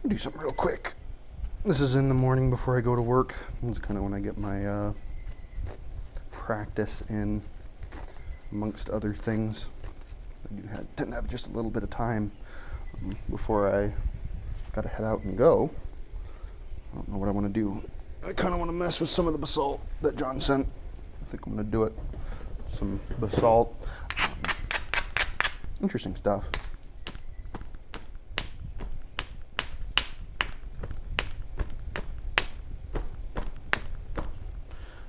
Do something real quick. This is in the morning before I go to work. It's kind of when I get my practice in, amongst other things. I tend to have just a little bit of time before I gotta head out and go. I don't know what I want to do. I kind of want to mess with some of the basalt that John sent. I think I'm going to do it. Some basalt. Interesting stuff.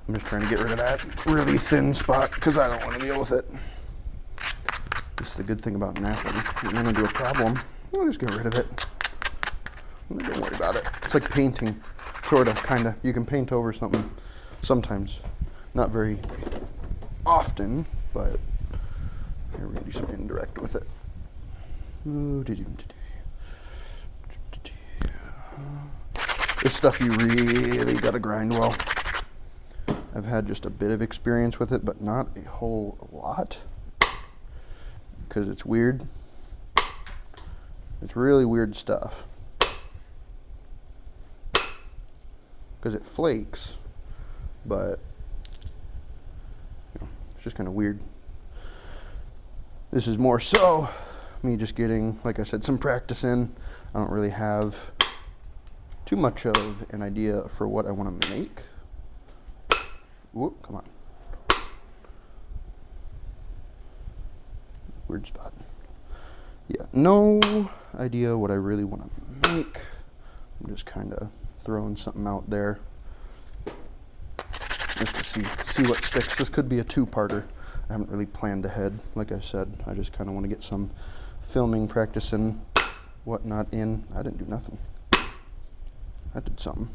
I'm just trying to get rid of that really thin spot because I don't want to deal with it. This is the good thing about napping. If you run into a problem, I'll just get rid of it. Don't worry about it. It's like painting, sort of, kind of. You can paint over something sometimes. Not very often, but here we're going to do some indirect with it. This stuff you really got to grind well. I've had just a bit of experience with it, but not a whole lot. Because it's weird. It's really weird stuff. Because it flakes, but it's just kind of weird. This is more so me just getting, like I said, some practice in. I don't really have too much of an idea for what I want to make. Whoop, come on. Weird spot. Yeah, no idea what I really want to make. I'm just kind of throwing something out there just to see what sticks. This could be a two-parter. I haven't really planned ahead. Like I said, I just kind of want to get some filming practice and whatnot in. I didn't do nothing. I did something.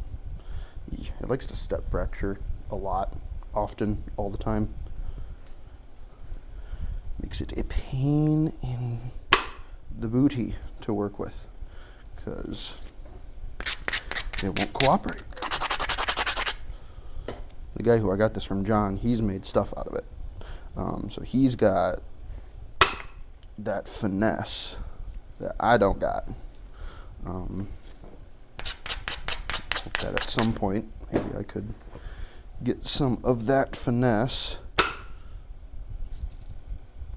It likes to step fracture a lot, often, all the time. Makes it a pain in the booty to work with because it won't cooperate. The guy who I got this from, John, he's made stuff out of it. So he's got that finesse that I don't got. Hope that at some point maybe I could get some of that finesse. That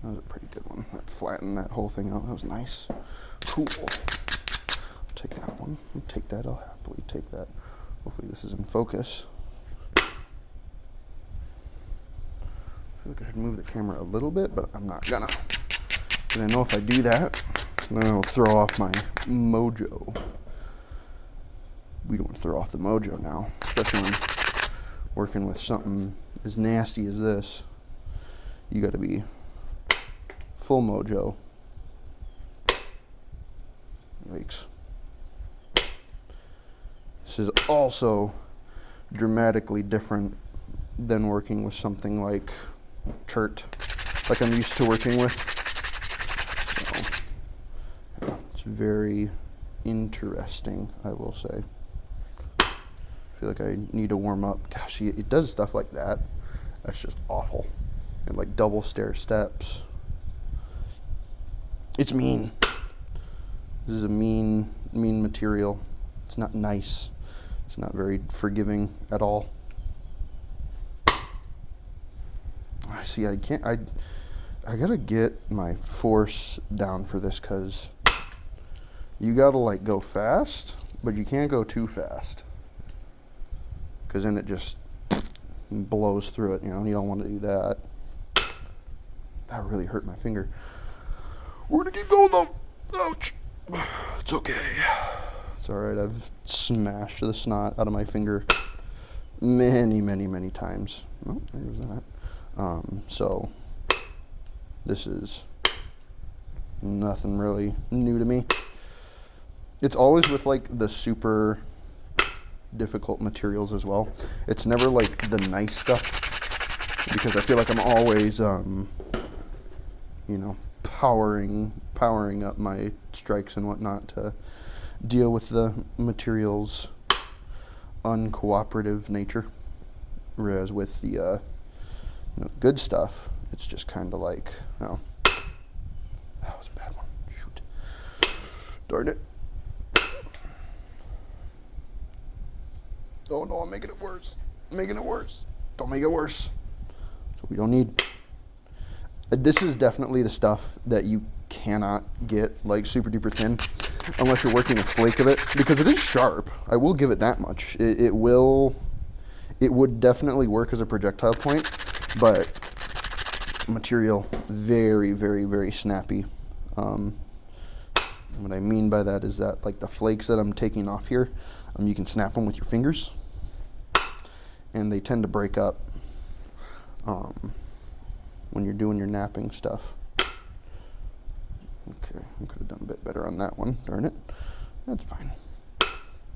was a pretty good one. That flattened that whole thing out. That was nice. Cool. I'll take that one. I'll take that. I'll happily take that. Hopefully this is in focus. I feel like I should move the camera a little bit, but I'm not gonna. Because I know if I do that, then it'll throw off my mojo. We don't want to throw off the mojo now, especially when working with something as nasty as this. You got to be full mojo. Yikes. This is also dramatically different than working with something like chert, like I'm used to working with. So, yeah, it's very interesting, I will say. I feel like I need to warm up. Gosh, it does stuff like that. That's just awful. And like double stair steps. It's mean. This is a mean material. It's not nice. It's not very forgiving at all. I see. I gotta get my force down for this because you gotta like go fast, but you can't go too fast because then it just blows through it. You know, you don't want to do that. That really hurt my finger. We're gonna keep going though. Ouch. It's okay. It's alright. I've smashed the snot out of my finger many times. Oh, there's that. So this is nothing really new to me. It's always with like the super difficult materials as well. It's never like the nice stuff because I feel like I'm always powering up my strikes and whatnot to deal with the material's uncooperative nature. Whereas with the good stuff, it's just kind of like, oh, that was a bad one. Shoot. Darn it. Oh no, I'm making it worse. I'm making it worse. Don't make it worse. So we don't need. This is definitely the stuff that you cannot get like super duper thin unless you're working a flake of it, because it is sharp. I will give it that much. It would definitely work as a projectile point, but material very, very, very snappy. What I mean by that is that like the flakes that I'm taking off here, you can snap them with your fingers and they tend to break up when you're doing your napping stuff. Okay, I could have done a bit better on that one, darn it. That's fine.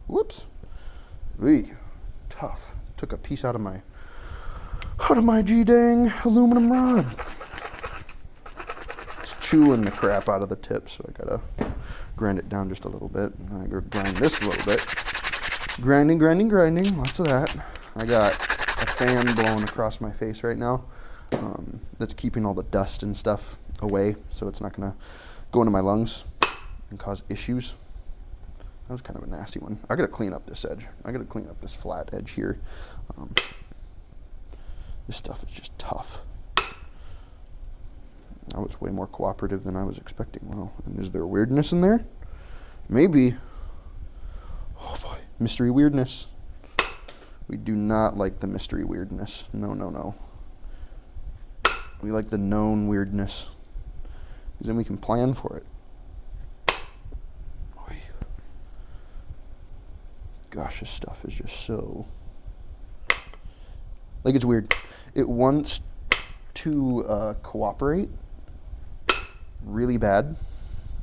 Whoops. Wee, tough. Took a piece out of my G-dang aluminum rod. It's chewing the crap out of the tip, so I gotta grind it down just a little bit. I gotta grind this a little bit. Grinding, lots of that. I got a fan blowing across my face right now. That's keeping all the dust and stuff away, so it's not gonna go into my lungs and cause issues. That was kind of a nasty one. I gotta clean up this edge. I gotta clean up this flat edge here. This stuff is just tough. I was way more cooperative than I was expecting. Wow, and is there weirdness in there? Maybe. Oh boy, mystery weirdness. We do not like the mystery weirdness. No, no, no. We like the known weirdness, because then we can plan for it. Gosh, this stuff is just so... like, it's weird. It wants to cooperate really bad.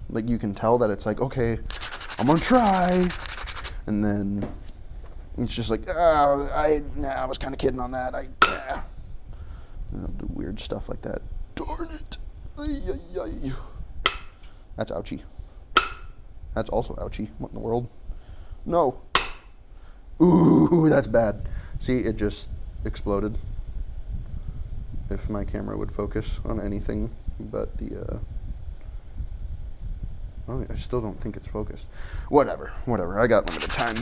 Like, you can tell that it's like, okay, I'm gonna try. And then it's just like, oh, I was kind of kidding on that. And I'll do weird stuff like that. Darn it. That's ouchy. That's also ouchy. What in the world? No. Ooh, that's bad. See, it just exploded. If my camera would focus on anything but the, oh, I still don't think it's focused. Whatever. I got limited time.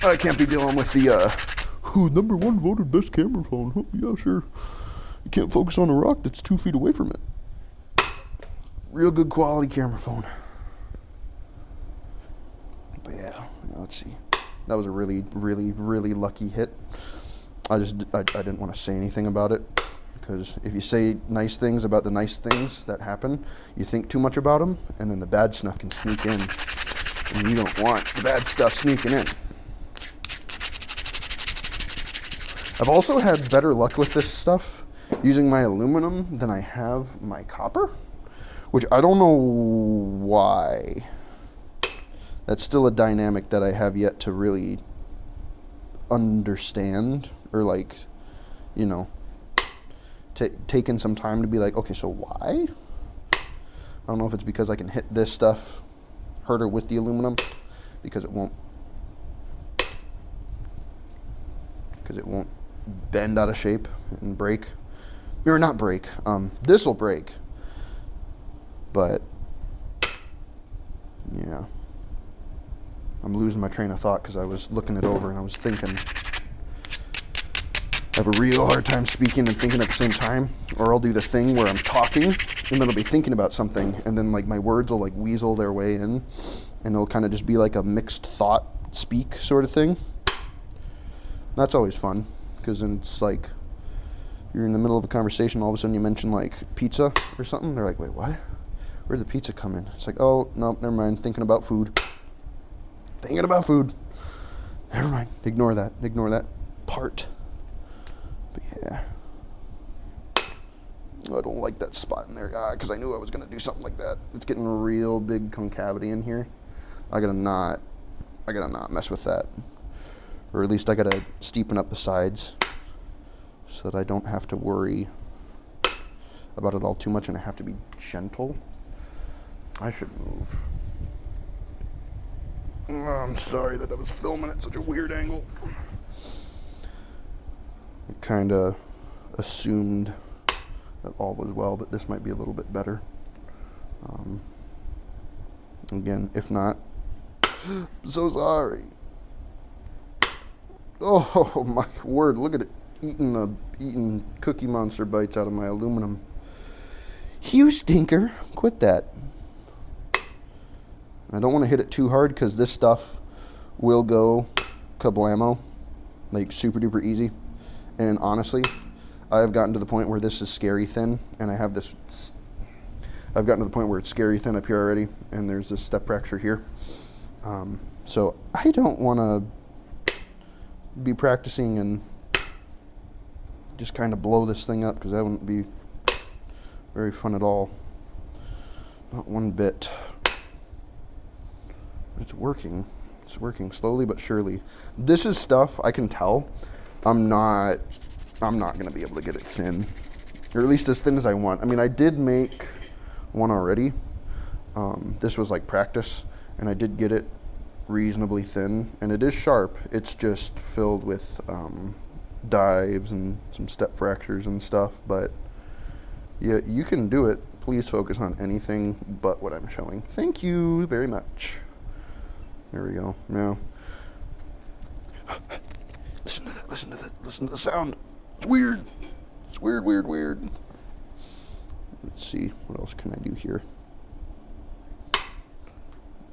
I can't be dealing with the, #1 voted best camera phone. Oh, yeah, sure. You can't focus on a rock that's 2 feet away from it. Real good quality camera phone. But yeah, let's see. That was a really, really, really lucky hit. I didn't want to say anything about it, because if you say nice things about the nice things that happen, you think too much about them, and then the bad stuff can sneak in, and you don't want the bad stuff sneaking in. I've also had better luck with this stuff using my aluminum than I have my copper, which I don't know why. That's still a dynamic that I have yet to really understand, or like, you know, taken some time to be like, okay, so why? I don't know if it's because I can hit this stuff harder with the aluminum, because it won't bend out of shape and break, or not break. This will break, but yeah. I'm losing my train of thought because I was looking it over and I was thinking. I have a real hard time speaking and thinking at the same time. Or I'll do the thing where I'm talking and then I'll be thinking about something, and then like my words will like weasel their way in, and it'll kind of just be like a mixed thought speak sort of thing. That's always fun, because then it's like you're in the middle of a conversation, all of a sudden you mention like pizza or something. They're like, wait, what? Where'd the pizza come in? It's like, oh, no, never mind. Thinking about food. Never mind. Ignore that part. But yeah. Oh, I don't like that spot in there, because I knew I was going to do something like that. It's getting a real big concavity in here. I gotta not mess with that. Or at least I gotta steepen up the sides so that I don't have to worry about it all too much, and I have to be gentle. I should move. Oh, I'm sorry that I was filming at such a weird angle. I kind of assumed that all was well, but this might be a little bit better. Again, if not, I'm so sorry. Oh my word! Look at it eating Cookie Monster bites out of my aluminum. You stinker! Quit that. I don't want to hit it too hard because this stuff will go kablamo, like super duper easy. And honestly, I have gotten to the point where this is scary thin, and I've gotten to the point where it's scary thin up here already, and there's this step fracture here. So I don't want to be practicing and just kind of blow this thing up, because that wouldn't be very fun at all. Not one bit. It's working. It's working slowly but surely. This is stuff I can tell I'm not going to be able to get it thin, or at least as thin as I want. I mean, I did make one already. This was like practice, and I did get it reasonably thin, and it is sharp. It's just filled with dives and some step fractures and stuff, but yeah, you can do it. Please focus on anything but what I'm showing. Thank you very much. There we go. Now, listen to that, listen to the sound. It's weird. It's weird. Let's see, what else can I do here?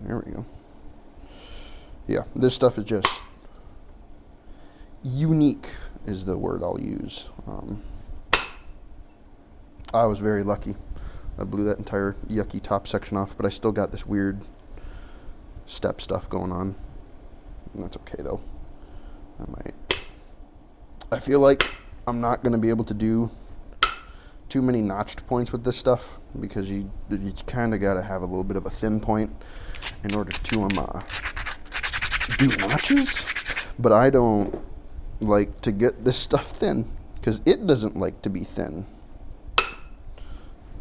There we go. Yeah, this stuff is just unique is the word I'll use. I was very lucky. I blew that entire yucky top section off, but I still got this weird step stuff going on. And that's okay though. I feel like I'm not going to be able to do too many notched points with this stuff, because you kind of got to have a little bit of a thin point in order to do notches. But I don't like to get this stuff thin, because it doesn't like to be thin.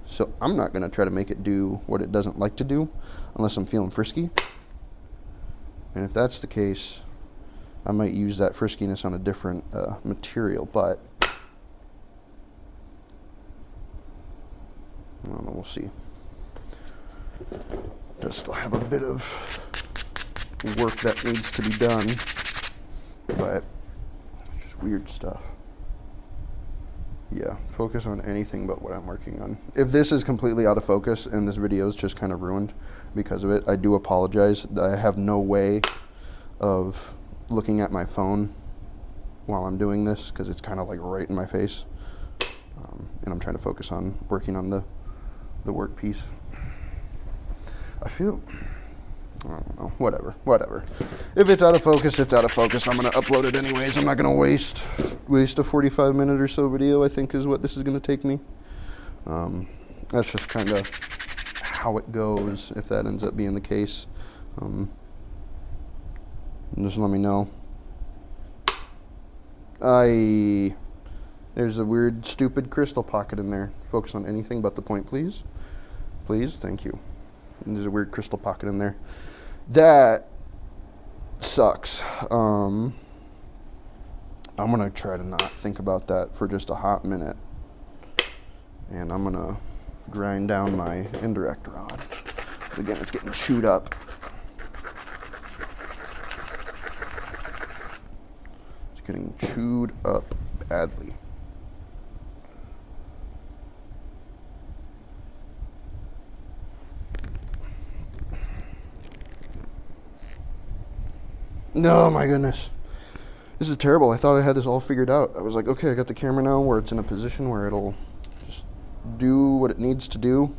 So I'm not going to try to make it do what it doesn't like to do unless I'm feeling frisky. And if that's the case, I might use that friskiness on a different material, but I don't know, we'll see. Does still have a bit of work that needs to be done, but it's just weird stuff. Yeah, focus on anything but what I'm working on. If this is completely out of focus and this video is just kind of ruined because of it, I do apologize. I have no way of looking at my phone while I'm doing this, because it's kind of like right in my face. And I'm trying to focus on working on the work piece. I don't know, whatever. If it's out of focus, it's out of focus. I'm going to upload it anyways. I'm not going to waste a 45-minute or so video, I think is what this is going to take me. That's just kind of how it goes, if that ends up being the case. Just let me know. There's a weird, stupid crystal pocket in there. Focus on anything but the point, please. Please, thank you. And there's a weird crystal pocket in there. That sucks. I'm going to try to not think about that for just a hot minute. And I'm going to grind down my indirect rod. Again, it's getting chewed up. It's getting chewed up badly. Oh my goodness. This is terrible. I thought I had this all figured out. I was like, okay, I got the camera now where it's in a position where it'll just do what it needs to do,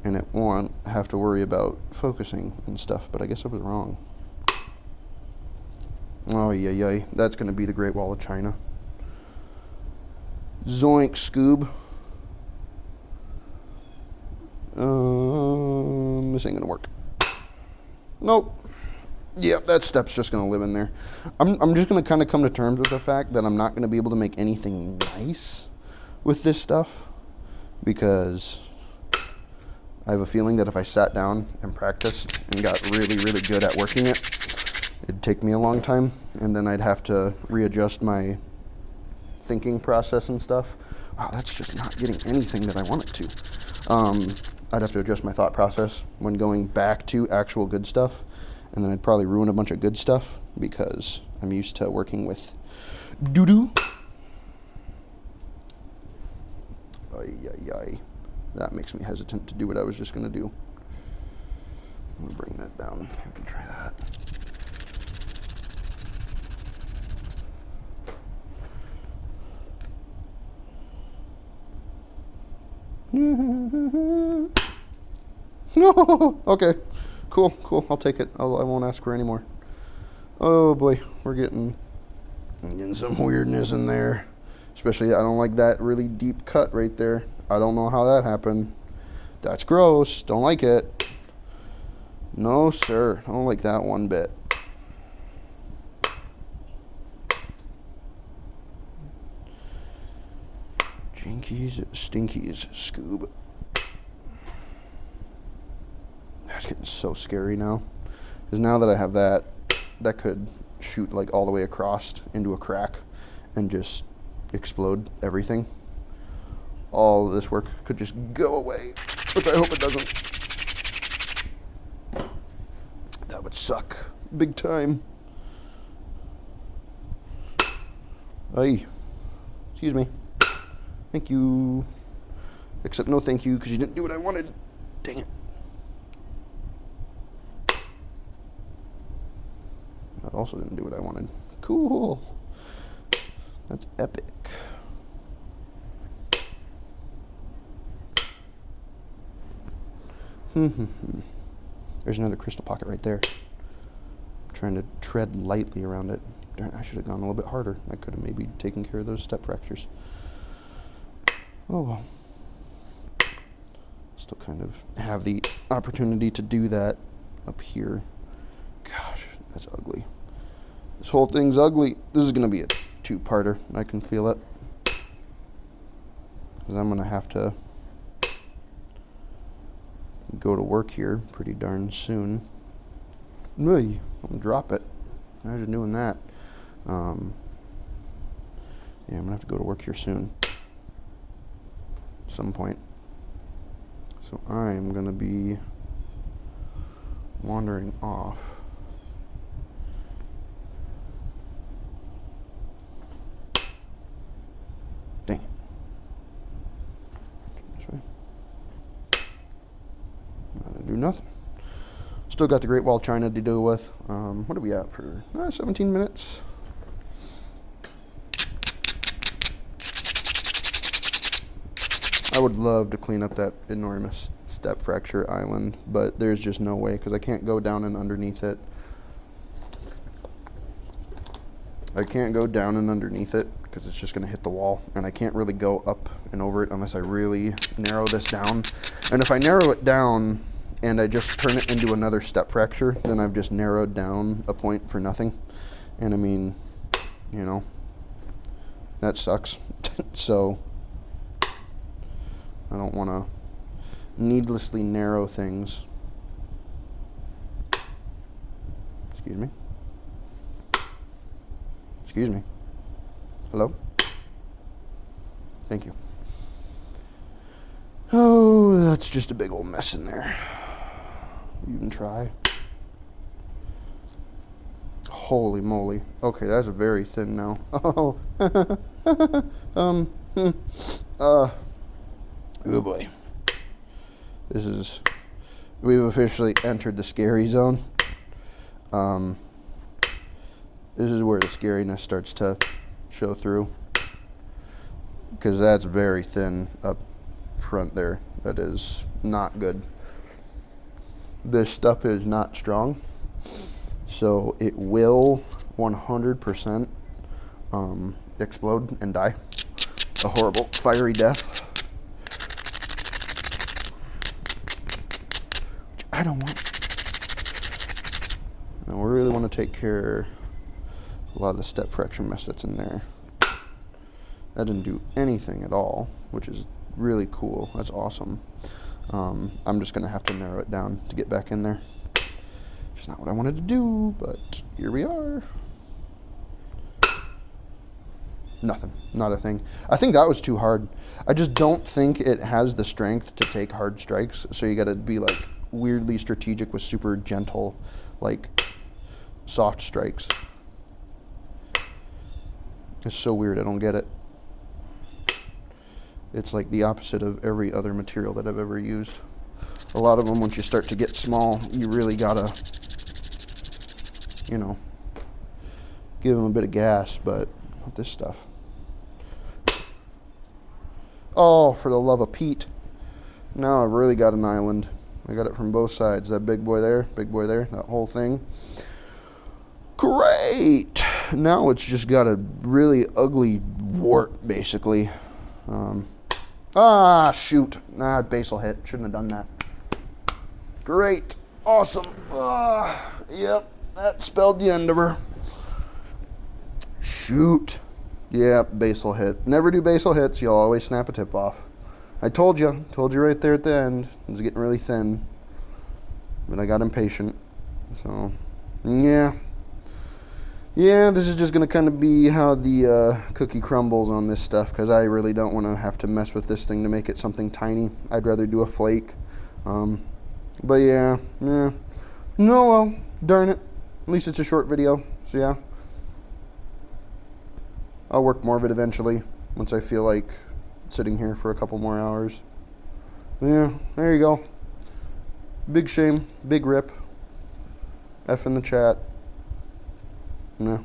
and it won't have to worry about focusing and stuff, but I guess I was wrong. Oh, yay. That's going to be the Great Wall of China. Zoink, Scoob. This ain't going to work. Nope. Yep, that step's just going to live in there. I'm just going to kind of come to terms with the fact that I'm not going to be able to make anything nice with this stuff, because I have a feeling that if I sat down and practiced and got really, really good at working it, it'd take me a long time, and then I'd have to readjust my thinking process and stuff. Wow, that's just not getting anything that I want it to. I'd have to adjust my thought process when going back to actual good stuff, and then I'd probably ruin a bunch of good stuff because I'm used to working with doo-doo. Ay, ay, ay. That makes me hesitant to do what I was just going to do. I'm going to bring that down. I can try that. No. Okay. Cool. I'll take it. I won't ask for any more. Oh boy, we're getting some weirdness in there. Especially, I don't like that really deep cut right there. I don't know how that happened. That's gross. Don't like it. No, sir. I don't like that one bit. Jinkies, stinkies, Scoob. That's getting so scary now. Because now that I have that, that could shoot like all the way across into a crack and just explode everything. All of this work could just go away, which I hope it doesn't. That would suck big time. Ay. Excuse me. Thank you. Except no thank you, because you didn't do what I wanted. Dang it. That also didn't do what I wanted. Cool. That's epic. There's another crystal pocket right there. I'm trying to tread lightly around it. Darn, I should have gone a little bit harder. I could have maybe taken care of those step fractures. Oh well. Still kind of have the opportunity to do that up here. Gosh, that's ugly. This whole thing's ugly. This is going to be a two-parter. I can feel it. Because I'm going to have to go to work here pretty darn soon. Really, I'm going to drop it. Imagine doing that. Yeah, I'm going to have to go to work here soon. At some point. So I'm going to be wandering off. Dang it. This way. Not gonna do nothing. Still got the Great Wall of China to deal with. What are we at for 17 minutes? I would love to clean up that enormous step fracture island, but there's just no way because I can't go down and underneath it. I can't go down and underneath it because it's just going to hit the wall, and I can't really go up and over it unless I really narrow this down. And if I narrow it down and I just turn it into another step fracture, then I've just narrowed down a point for nothing. And I mean, you know, that sucks. So I don't want to needlessly narrow things. Excuse me. Excuse me. Hello? Thank you. Oh, that's just a big old mess in there. You can try. Holy moly. Okay, that's very thin now. Oh. Oh boy. We've officially entered the scary zone. This is where the scariness starts to show through. Because that's very thin up front there. That is not good. This stuff is not strong. So it will 100% explode and die. A horrible fiery death. Which I don't want. Now we really want to take care of a lot of the step fracture mess that's in there. That didn't do anything at all, which is really cool. That's awesome. I'm just going to have to narrow it down to get back in there. Which is not what I wanted to do, but here we are. Nothing. Not a thing. I think that was too hard. I just don't think it has the strength to take hard strikes, so you got to be like weirdly strategic with super gentle like soft strikes. It's so weird, I don't get it. It's like the opposite of every other material that I've ever used. A lot of them, once you start to get small, you really gotta, you know, give them a bit of gas, but not this stuff. Oh, for the love of Pete. Now I've really got an island. I got it from both sides. That big boy there, that whole thing. Great! Now it's just got a really ugly wart, basically. Shoot. Basal hit. Shouldn't have done that. Great. Awesome. Yep, that spelled the end of her. Shoot. Yep, basal hit. Never do basal hits. You'll always snap a tip off. I told you right there at the end. It was getting really thin. But I got impatient. So, yeah. Yeah, this is just going to kind of be how the cookie crumbles on this stuff, because I really don't want to have to mess with this thing to make it something tiny. I'd rather do a flake. But yeah. No, well, darn it. At least it's a short video. So yeah. I'll work more of it eventually, once I feel like sitting here for a couple more hours. Yeah, there you go. Big shame, big rip. F in the chat. No.